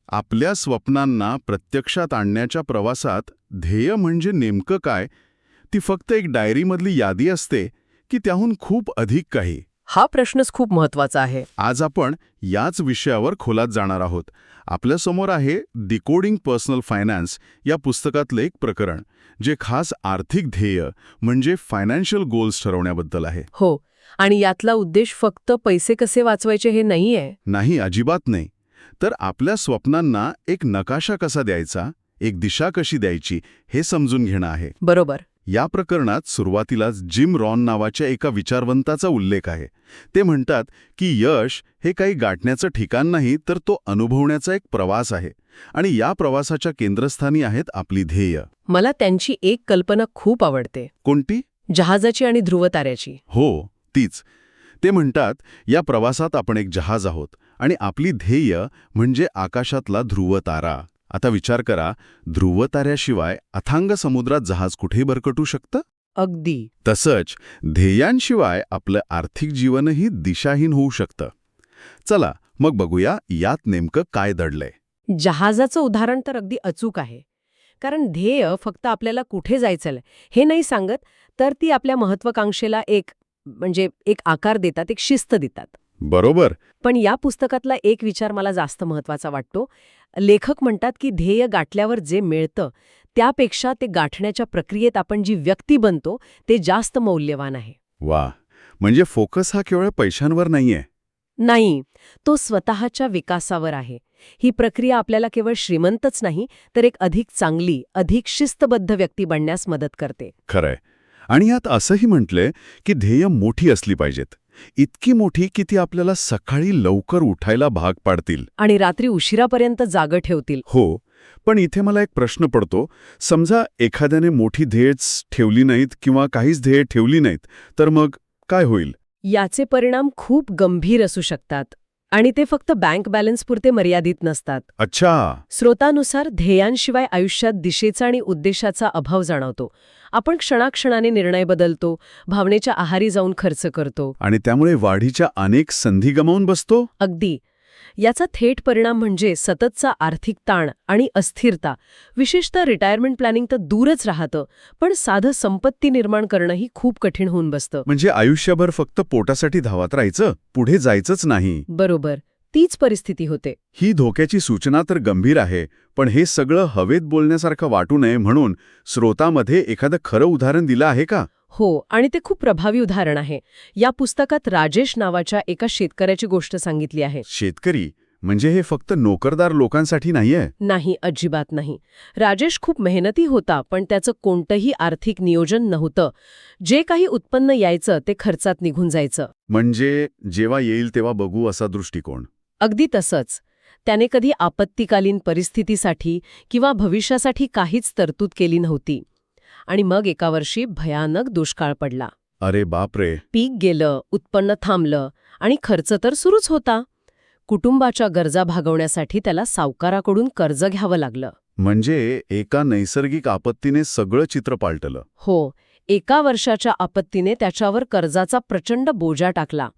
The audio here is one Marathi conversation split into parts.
आपल्या स्वप्नांना प्रत्यक्षात आणण्याच्या प्रवासात ध्येय म्हणजे नेमकं काय? ती फक्त एक डायरीमधली यादी असते की त्याहून खूप अधिक काही? हा प्रश्नच खूप महत्वाचा आहे. आज आपण याच विषयावर खोलात जाणार आहोत. आपल्यासमोर आहे डिकोडिंग पर्सनल फायनान्स या पुस्तकातलं एक प्रकरण, जे खास आर्थिक ध्येय म्हणजे फायनान्शियल गोल्स ठरवण्याबद्दल आहे. हो, आणि यातला उद्देश फक्त पैसे कसे वाचवायचे हे नाहीये. नाही, अजिबात नाही. तर आपल्या स्वप्नांना एक नकाशा कसा द्यायचा, एक दिशा कशी द्यायची, हे समजून घेणं आहे. बरोबर. या प्रकरणात सुरुवातीलाच जिम रॉन नावाच्या एका विचारवंताचा उल्लेख आहे. ते म्हणतात की यश हे काही गाठण्याचं ठिकाण नाही, तर तो अनुभवण्याचा एक प्रवास आहे. आणि या प्रवासाच्या केंद्रस्थानी आहेत आपली ध्येय. मला त्यांची एक कल्पना खूप आवडते, कोणती? जहाजाची आणि ध्रुवताऱ्याची. हो, तीच. ते म्हणतात, या प्रवासात आपण एक जहाज आहोत आणि आपली ध्येय म्हणजे आकाशातला ध्रुवतारा. आता विचार करा, ध्रुवताऱ्याशिवाय अथांग समुद्रात जहाज कुठे भरकटू शकतं? अगदी. तसंच ध्येयांशिवाय आपलं आर्थिक जीवनही दिशाहीन होऊ शकतं. चला मग बघूया यात नेमकं काय दडलंय. जहाजाचं उदाहरण तर अगदी अचूक आहे. कारण ध्येय फक्त आपल्याला कुठे जायचंय हे नाही सांगत, तर ती आपल्या महत्वाकांक्षेला एक आकार देतात, एक शिस्त देतात. बरोबर. पण या पुस्तकातला एक विचार मला जास्त महत्वाचा वाटतो. लेखक म्हणतात की ध्येय गाठल्यावर जे मिळतं त्यापेक्षा ते गाठण्याच्या प्रक्रियेत आपण जी व्यक्ती बनतो ते जास्त मौल्यवान आहे. वा, म्हणजे फोकस हा केवळ पैशांवर नाहीये. नाही, तो स्वतःच्या विकासावर आहे. ही प्रक्रिया आपल्याला केवळ श्रीमंतच नाही, तर एक अधिक चांगली, अधिक शिस्तबद्ध व्यक्ती बनण्यास मदत करते. खरंय. आणि यात असंही म्हटलंय की ध्येय मोठी असली पाहिजेत. इतकी मोठी की ती आपल्याला सकाळी लवकर उठायला भाग पाडतील आणि रात्री उशिरापर्यंत जागं ठेवतील. हो, पण इथे मला एक प्रश्न पडतो. समजा एखाद्याने मोठी ध्येयच ठेवली नाहीत किंवा काहीच ध्येय ठेवली नाहीत, तर मग काय होईल? याचे परिणाम खूप गंभीर असू शकतात. आणि ते फक्त बँक बॅलन्सपुरते मर्यादित नसतात. अच्छा. स्रोतानुसार ध्येयांशिवाय आयुष्यात दिशेचा आणि उद्देशाचा अभाव जाणवतो. आपण क्षणाक्षणाने निर्णय बदलतो, भावनेच्या आहारी जाऊन खर्च करतो. आणि त्यामुळे वाढीच्या अनेक संधी गमावून बसतो. अगदी. याचा थेट परिणाम म्हणजे सततचा आर्थिक ताण आणि अस्थिरता. विशेषतः रिटायरमेंट प्लॅनिंग तर दूरच राहतं, पण साधं संपत्ती निर्माण करणंही खूप कठीण होऊन बसतं. म्हणजे आयुष्यभर फक्त पोटासाठी धावत राहायचं, पुढे जायचंच नाही. बरोबर, तीच परिस्थिती होते. ही धोक्याची सूचना तर गंभीर आहे, पण हे सगळं हवेत बोलण्यासारखं वाटू नये म्हणून स्रोतामध्ये एखादं खरं उदाहरण दिलं आहे का? हो, आणि ते खूप प्रभावी उदाहरण आहे. या पुस्तकात राजेश नावाच्या एका शेतकऱ्याची गोष्ट सांगितली आहे. शेतकरी म्हणजे हे फक्त नोकरदार लोकांसाठी नाहीये. नाही, अजिबात नाही. राजेश खूप मेहनती होता, पण त्याचं कोणतंही आर्थिक नियोजन नव्हतं. जे काही उत्पन्न यायचं ते खर्चात निघून जायचं. म्हणजे जेव्हा येईल तेव्हा बघू असा दृष्टिकोन. अगदी तसंच. त्याने कधी आपत्कालीन परिस्थितीसाठी किंवा भविष्यासाठी काहीच तरतूद केली नव्हती. आणि मग एका वर्षी भयानक दुष्काळ पडला. अरे बापरे. पीक गेलं, उत्पन्न थांबलं आणि खर्च तर सुरूच होता. कुटुंबाच्या गरजा भागवण्यासाठी त्याला सावकाराकडून कर्ज घ्यावं लागलं. म्हणजे एका नैसर्गिक आपत्तीने सगळं चित्र पालटलं. हो, एका वर्षाच्या आपत्तीने त्याच्यावर कर्जाचा प्रचंड बोजा टाकला.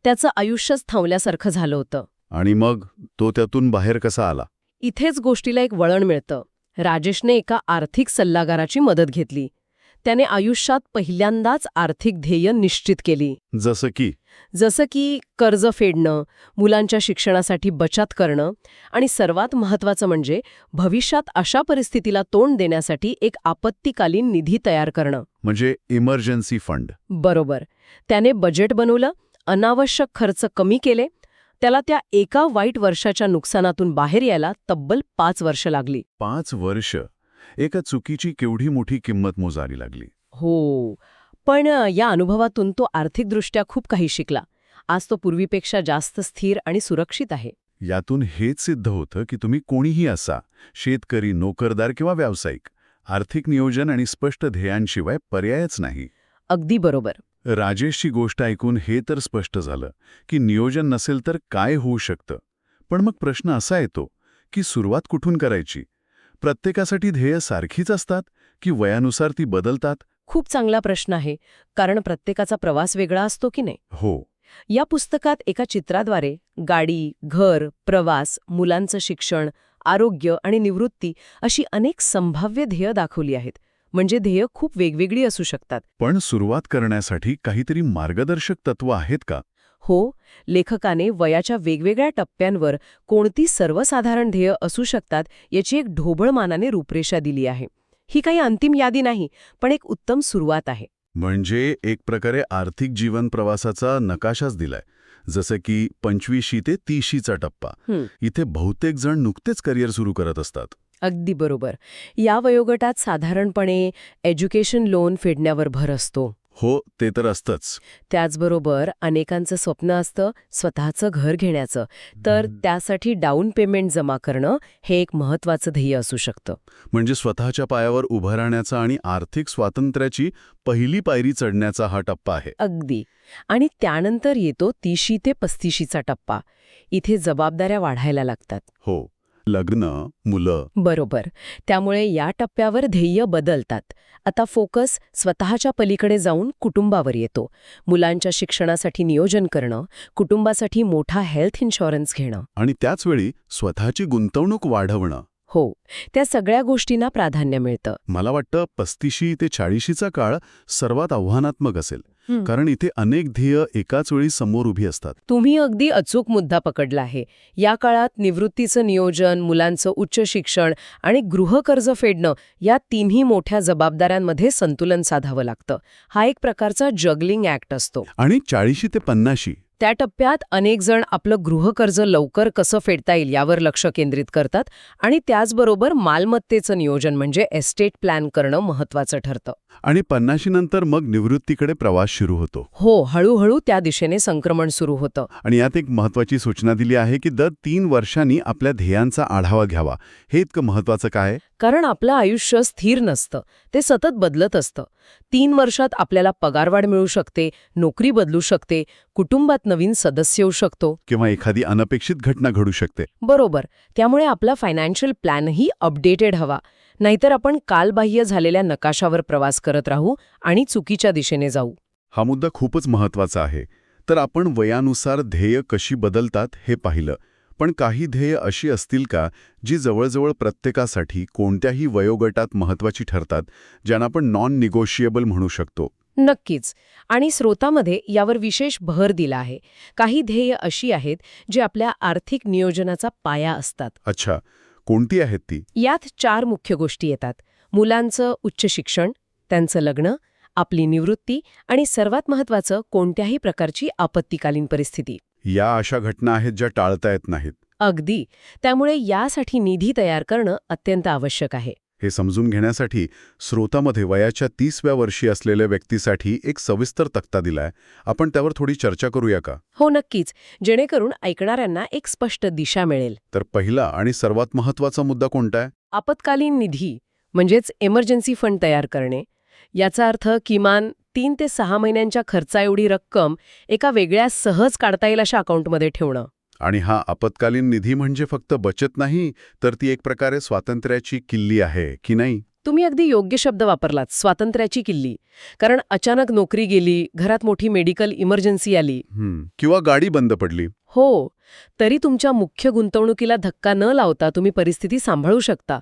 त्याचं आयुष्यच थांबल्यासारखं झालं होतं. आणि मग तो त्यातून बाहेर कसा आला? इथेच गोष्टीला एक वळण मिळतं. राजेशने एका आर्थिक सल्लागाराची मदत घेतली. त्याने आयुष्यात पहिल्यांदाच आर्थिक ध्येय निश्चित केली. जसं की कर्ज फेडणं, मुलांच्या शिक्षणासाठी बचत करणं आणि सर्वात महत्त्वाचं म्हणजे भविष्यात अशा परिस्थितीला तोंड देण्यासाठी एक आपत्कालीन निधी तयार करणं. म्हणजे इमर्जन्सी फंड. बरोबर. त्याने बजेट बनवलं, अनावश्यक खर्च कमी केले. त्याला त्या एका वाईट वर्षाच्या नुकसानातून बाहेर यायला तब्बल 5 वर्ष लागली. 5 वर्ष. एका चुकीची केवढी मोठी किंमत मोजावी लागली. हो, पण या अनुभवातून तो आर्थिकदृष्ट्या खूप काही शिकला. आज तो पूर्वीपेक्षा जास्त स्थिर आणि सुरक्षित आहे. यातून हेच सिद्ध होतं की तुम्ही कोणीही असा, शेतकरी, नोकरदार किंवा व्यावसायिक, आर्थिक नियोजन आणि स्पष्ट ध्येयांशिवाय पर्यायच नाही. अगदी बरोबर. राजेशची गोष्ट ऐकून हे तर स्पष्ट झालं की नियोजन नसेल तर काय होऊ शकतं. पण मग प्रश्न असा येतो की सुरुवात कुठून करायची? प्रत्येकासाठी ध्येय सारखीच असतात की वयानुसार ती बदलतात? खूप चांगला प्रश्न आहे, कारण प्रत्येकाचा प्रवास वेगळा असतो की नाही. हो. या पुस्तकात एका चित्राद्वारे गाडी, घर, प्रवास, मुलांचं शिक्षण आरोग्य आणि निवृत्ती अशी अनेक संभाव्य ध्येय दाखवली आहेत. म्हणजे ध्येय खूप वेगवेगळी असू शकतात. पण सुरुवात करण्यासाठी काहीतरी मार्गदर्शक तत्व आहेत का? हो, लेखकाने वयाच्या वेगवेगळ्या टप्प्यांवर कोणती सर्वसाधारण ध्येय असू शकतात याची एक ढोबळमानाने रूपरेषा दिली आहे. ही काही अंतिम यादी नाही, पण एक उत्तम सुरुवात आहे. म्हणजे एक प्रकारे आर्थिक जीवन प्रवासाचा नकाशाच दिलाय. जसं की 25 ते 30चा टप्पा. इथे बहुतेक जण नुकतेच करिअर सुरू करत असतात. अगदी बरोबर. या वयोगटात साधारणपणे एज्युकेशन लोन फेडण्यावर भर असतो. हो, ते तर असतंच. त्याचबरोबर अनेकांचं स्वप्न असतं स्वतःचं घर घेण्याचं, तर त्यासाठी डाऊन पेमेंट जमा करणं हे एक महत्त्वाचं ध्येय असू शकतं. म्हणजे स्वतःच्या पायावर उभं राहण्याचा आणि आर्थिक स्वातंत्र्याची पहिली पायरी चढण्याचा हा टप्पा आहे. अगदी. आणि त्यानंतर येतो 30 ते 35चा टप्पा. इथे जबाबदाऱ्या वाढायला लागतात. हो, लग्न, मुलं. बरोबर. त्यामुळे या टप्प्यावर ध्येय बदलतात. आता फोकस स्वतःच्या पलीकडे जाऊन कुटुंबावर येतो. मुलांच्या शिक्षणासाठी नियोजन करणं, कुटुंबासाठी मोठा हेल्थ इन्शुरन्स घेणं. आणि त्याचवेळी स्वतःची गुंतवणूक वाढवणं. हो, त्या सगळ्या गोष्टींना प्राधान्य मिळतं. मला वाटतं 35 ते 40चा काळ सर्वात आव्हानात्मक असेल. कारण इथे अनेक ध्येय एकाच वेळी समोर उभी असतात. तुम्ही अगदी अचूक मुद्दा पकडला आहे. या काळात निवृत्तीचं नियोजन, मुलांचं उच्च शिक्षण आणि गृहकर्ज फेडणं या तिन्ही मोठ्या जबाबदाऱ्यांमध्ये संतुलन साधावं लागतं. हा एक प्रकारचा जगलिंग ॲक्ट असतो. आणि 40 ते 50 त्या टप्प्यात अनेक जण आपलं गृहकर्ज लवकर कसं फेडता येईल यावर लक्ष केंद्रित करतात आणि त्याचबरोबर मालमत्तेचं नियोजन म्हणजे एस्टेट प्लॅन करणं महत्त्वाचं ठरतं. आणि 50 नंतर मग निवृत्तीकडे प्रवास सुरू होतो. हो, हळूहळू त्या दिशेने संक्रमण सुरू होतं. आणि यात एक महत्त्वाची सूचना दिली आहे की दर 3 वर्षांनी आपल्या ध्येयांचा आढावा घ्यावा. हे इतकं महत्त्वाचं काय? कारण आपलं आयुष्य स्थिर नसतं, ते सतत बदलत असतं. 3 वर्षात आपल्याला पगारवाढ मिळू शकते, नोकरी बदलू शकते, कुटुंबात नवीन सदस्य येऊ शकतो. किंवा एखादी अनपेक्षित घटना घडू शकते. बरोबर. त्यामुळे आपला फायनान्शियल प्लॅनही अपडेटेड हवा. नाहीतर आपण कालबाह्य झालेल्या नकाशावर प्रवास करत राहू आणि चुकीच्या दिशेने जाऊ. हा मुद्दा खूपच महत्त्वाचा आहे. तर आपण वयानुसार ध्येय कशी बदलतात हे पाहिलं. पण काही ध्येय अशी असतील का जी जवळजवळ प्रत्येकासाठी कोणत्याही वयोगटात महत्त्वाची ठरतात, ज्यांना आपण नॉन निगोशिएबल म्हणू शकतो? नक्कीच. आणि स्रोतामध्ये यावर विशेष भर दिला आहे. काही ध्येय अशी आहेत जे आपल्या आर्थिक नियोजनाचा पाया असतात. अच्छा, कोणती आहेत ती? यात 4 मुख्य गोष्टी येतात. मुलांचं उच्च शिक्षण, त्यांचं लग्न, आपली निवृत्ती आणि सर्वात महत्त्वाचं कोणत्याही प्रकारची आपत्कालीन परिस्थिती. या अशा घटना आहेत ज्या टाळता येत नाहीत. अगदी. त्यामुळे यासाठी निधी तयार करणं अत्यंत आवश्यक आहे. हे समजून घेण्यासाठी स्रोतामध्ये वयाच्या 30व्या वर्षी असलेल्या व्यक्तीसाठी एक सविस्तर तक्ता दिलाय. आपण त्यावर थोडी चर्चा करूया का? हो, नक्कीच. जेणेकरून ऐकणाऱ्यांना एक स्पष्ट दिशा मिळेल. तर पहिला आणि सर्वात महत्त्वाचा मुद्दा कोणता आहे? आपत्कालीन निधी म्हणजेच इमर्जन्सी फंड तयार करणे. याचा अर्थ किमान 3 ते 6 महिन्यांच्या खर्चाएवढी रक्कम एका वेगळ्या सहज काढता येईल अशा अकाउंटमध्ये ठेवणं. आणि हा आपत्कालीन निधी म्हणजे फक्त बचत नाही, तर ती एक प्रकारे स्वातंत्र्याची किल्ली आहे की नाही? तुम्ही अगदी योग्य शब्द वापरलात, स्वातंत्र्याची किल्ली. कारण अचानक नोकरी गेली, घरात मोठी मेडिकल इमर्जन्सी आली. किंवा गाडी बंद पडली. हो, तरी तुमच्या मुख्य गुंतवणुकीला धक्का न लावता तुम्ही परिस्थिती सांभाळू शकता.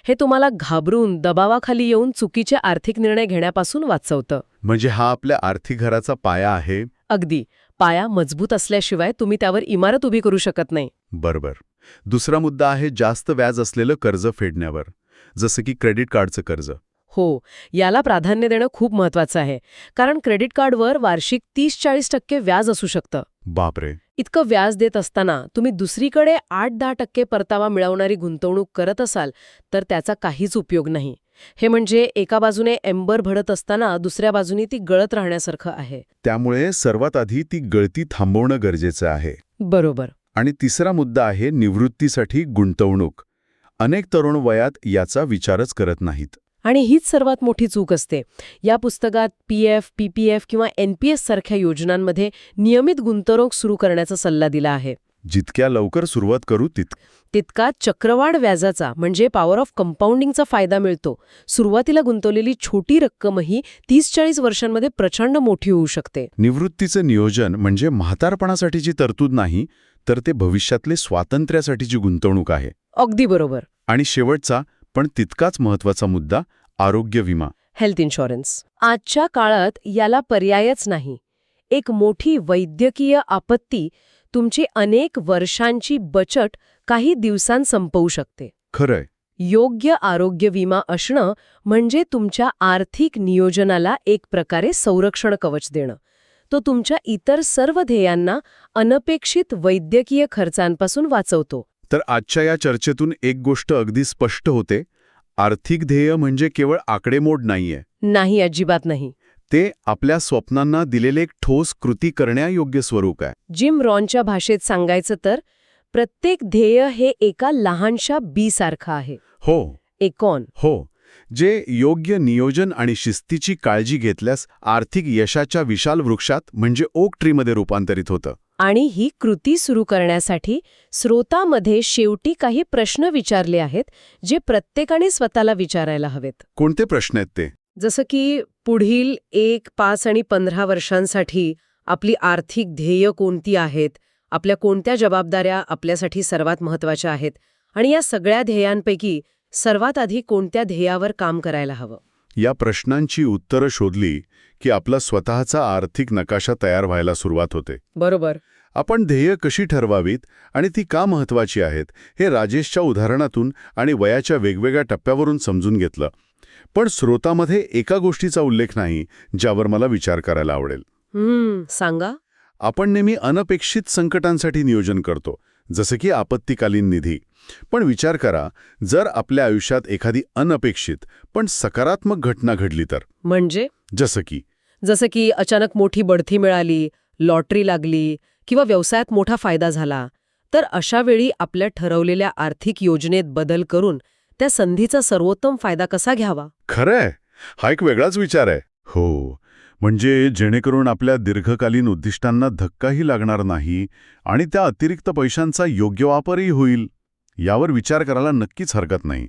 हे तुम्हाला घाबरून, दबावाखाली येऊन चुकीचे आर्थिक निर्णय घेण्यापासून वाचवतं. म्हणजे हा आपल्या आर्थिक घराचा पाया आहे. अगदी. पाया मजबूत असल्याशिवाय तुम्ही त्यावर इमारत उभी करू शकत नाही. बरोबर. दुसरा मुद्दा आहे जास्त व्याज असलेलं कर्ज फेडण्यावर, जसं की क्रेडिट कार्डचं कर्ज. हो, याला प्राधान्य देणं खूप महत्वाचं आहे. कारण क्रेडिट कार्डवर वार्षिक 30-40% व्याज असू शकतं. बापरे. इतकं व्याज देत असताना तुम्ही दुसरीकडे 8-10% परतावा मिळवणारी गुंतवणूक करत असाल तर त्याचा काहीच उपयोग नाही. हे म्हणजे एका बाजूने एंबर भरत असताना दुसऱ्या बाजूने ती गळत राहण्यासारखं आहे. त्यामुळे सर्वात आधी ती गळती थांबवणं गरजेचं आहे. बरोबर. आणि तिसरा मुद्दा आहे निवृत्तीसाठी गुंतवणूक. अनेक तरुण वयात याचा विचारच करत नाहीत. आणि हीच सर्वात मोठी चूक असते. या पुस्तकात पीएफ, पीपीएफ किंवा एनपीएस सारख्या योजनांमध्ये नियमित गुंतवणूक सुरू करण्याचा सल्ला दिला आहे. जितक्या लवकर सुरुवात करू तितका चक्रवाढ व्याजाचा म्हणजे पॉवर ऑफ कंपाऊंडिंगचा फायदा मिळतो. सुरुवातीला गुंतवलेली छोटी रक्कमही 30-40 वर्षांमध्ये प्रचंड मोठी होऊ शकते. निवृत्तीचं नियोजन म्हणजे म्हातारपणासाठीची तरतूद नाही, तर ते भविष्यातले स्वातंत्र्यासाठीची गुंतवणूक आहे. अगदी बरोबर. आणि शेवटचा पण तितकाच महत्वाचा मुद्दा, आरोग्य विमा. Health insurance. आजच्या काळात याला पर्यायच नाही. एक मोठी वैद्यकीय आपत्ती तुमची अनेक वर्षांची बचत काही दिवसांत संपवू शकते. खरंय. योग्य आरोग्य विमा असणं म्हणजे तुमच्या आर्थिक नियोजनाला एक प्रकारे संरक्षण कवच देणं. तो तुमच्या इतर सर्व ध्येयांना अनपेक्षित वैद्यकीय खर्चांपासून वाचवतो. तर आजच्या या चर्चेतून एक गोष्ट अगदी स्पष्ट होते, आर्थिक ध्येय म्हणजे केवळ आकडेमोड नाहीये. नाही, अजिबात नाही. ते आपल्या स्वप्नांना दिलेले एक ठोस कृती करण्यायोग्य स्वरूप आहे. जिम रॉनच्या भाषेत सांगायचं तर प्रत्येक ध्येय हे एका लहानशा बीसारखं आहे. हो. एकॉन. हो. जे योग्य नियोजन आणि शिस्तीची काळजी घेतल्यास आर्थिक यशाच्या विशाल वृक्षात म्हणजे ओक ट्रीमध्ये रूपांतरित होतं. आणि ही कृती सुरू करण्यासाठी श्रोतामध्ये शेवटी काही प्रश्न विचारले आहेत, जे प्रत्येकाने स्वतःला विचारायला हवेत. कोणते प्रश्न आहेत ते? जसं की पुढील 1, 5 आणि 15 वर्षांसाठी आपली आर्थिक ध्येय कोणती आहेत, आपल्या कोणत्या जबाबदाऱ्या आपल्यासाठी सर्वात महत्त्वाच्या आहेत, आणि या सगळ्या ध्येयांपैकी सर्वात आधी कोणत्या ध्येयावर काम करायला हवं. या प्रश्नांची उत्तरं शोधली की आपला स्वतःचा आर्थिक नकाशा तयार व्हायला सुरुवात होते. बरोबर. आपण ध्येय कशी ठरवावीत आणि ती का महत्वाची आहेत हे राजेशच्या उदाहरणातून आणि वयाच्या वेगवेगळ्या टप्प्यावरून समजून घेतलं. पण श्रोतामध्ये एका गोष्टीचा उल्लेख नाही ज्यावर मला विचार करायला आवडेल. सांगा. आपण नेहमी अनपेक्षित संकटांसाठी नियोजन करतो, जसं की आपत्कालीन निधी. पण विचार करा, जर आपल्या आयुष्यात एखादी अनपेक्षित पण सकारात्मक घटना घडली तर? म्हणजे? जसं की अचानक मोठी बढती मिळाली, लॉटरी लागली किंवा व्यवसायात मोठा फायदा झाला, तर अशा वेळी आपल्या ठरवलेल्या आर्थिक योजनेत बदल करून त्या संधीचा सर्वोत्तम फायदा कसा घ्यावा? खरंय, हा एक वेगळाच विचार आहे. हो, म्हणजे जेणेकरून आपल्या दीर्घकालीन उद्दिष्टांना धक्काही लागणार नाही आणि त्या अतिरिक्त पैशांचा योग्य वापरही होईल. यावर विचार करायला नक्कीच हरकत नाही.